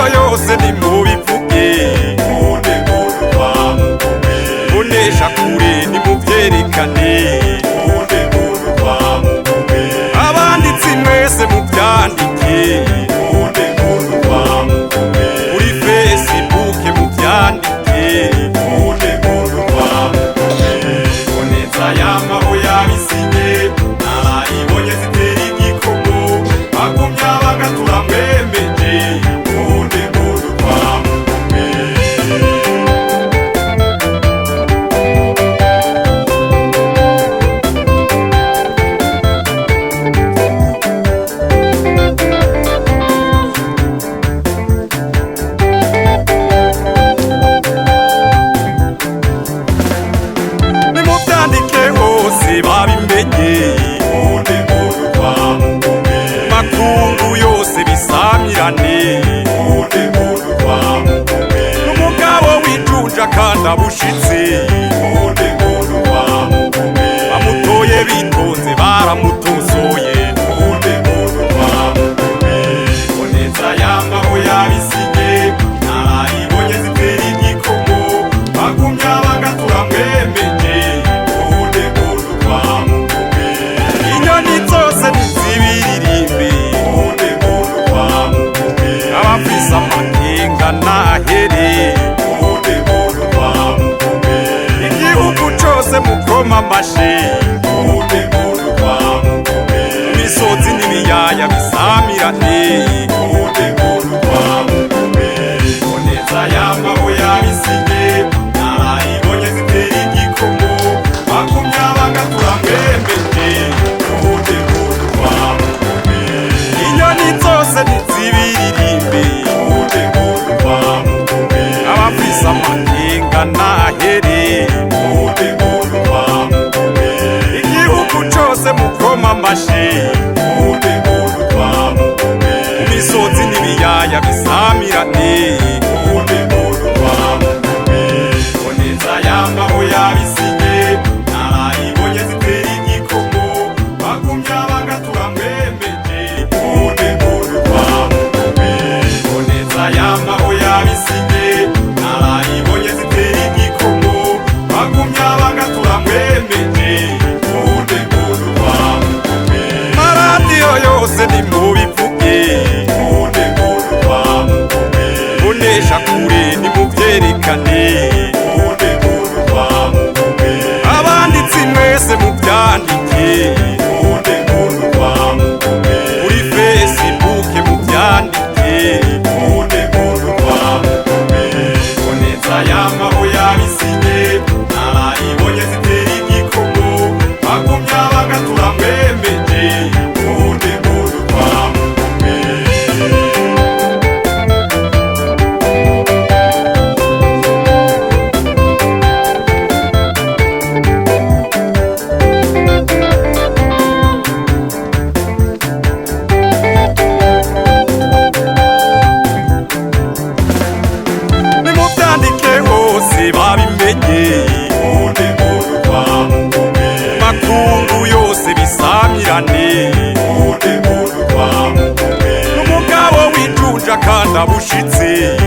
yose nimubivuge Mude muntu kwa Mugome bonesha kure nimuvyerekane Mude muntu kwa Mugome abanditsi mwese muvyandike Mude muntu kwa Mugome kuri Facebook muvyandike Mude muntu kwa Mugome boneza yamaho yabisinye narayibonye zitera igikomo bagumya bagatura mwemeje Mude muntu kwa Mugome nimuvyandike hose babimenye Mude muntu kwa Mugome makungu yose bisamirane Mude muntu kwa Mugome n'umugabo w'ijunja kandi abushitse Mude muntu kwa Mugome bamutoye bitonze baramutosoye Mude muntu kwa Mugome boneza yamaho yabisinye narayibonye zitera igikomo bagumya bagatura mwemeje Mude muntu kwa Mugome inyoni zose nizibiririmbe Mude muntu kwa Mugome abafise amakenga nahere Mude muntu kwa Mugome igihugu cose mukoma amashi Mude muntu kwa Mugome imisozi n'ibiyaya bisamirane Mude muntu kwa Mugome boneza yamaho yabisinye narayibonye zitera igikomo bagumya bagatura mwemeje Mude muntu kwa Mugome inyoni zose nizibiririmbe Mude muntu kwa Mugome abafise amakenga nahere Mude muntu kwa Mugome igihugu cose mukoma amashi Mude muntu kwa Mugome imisozi n'ibiyaya bisamirane Mude muntu kwa Mugome boneza yamaho yabisinye narayibonye zitera igikomo bagumya bagatura mwemeje Mude muntu kwa Mugome boneza yamaho yabisinye narayibonye zitera igikomo bagumya bagatura mwemeje Mude muntu kwa Mugome maradiyo yose nimubivuge Mude muntu kwa Mugome bonesha kure nimuvyerekane Mude muntu kwa Mugome abanditsi mwese muvyandike Mude muntu kwa Mugome kuri Facebook muvyandike Mude muntu kwa Mugome boneza yamaho yabisinye narayibonye zitera igikomo bagumya bagatura mwemeje Mude muntu kwa Mugome nimuvyandike hose babimenye Mude muntu kwa Mugome makungu yose bisamirane Mude muntu kwa Mugome n'umugabo w'ijunja kandi abushitse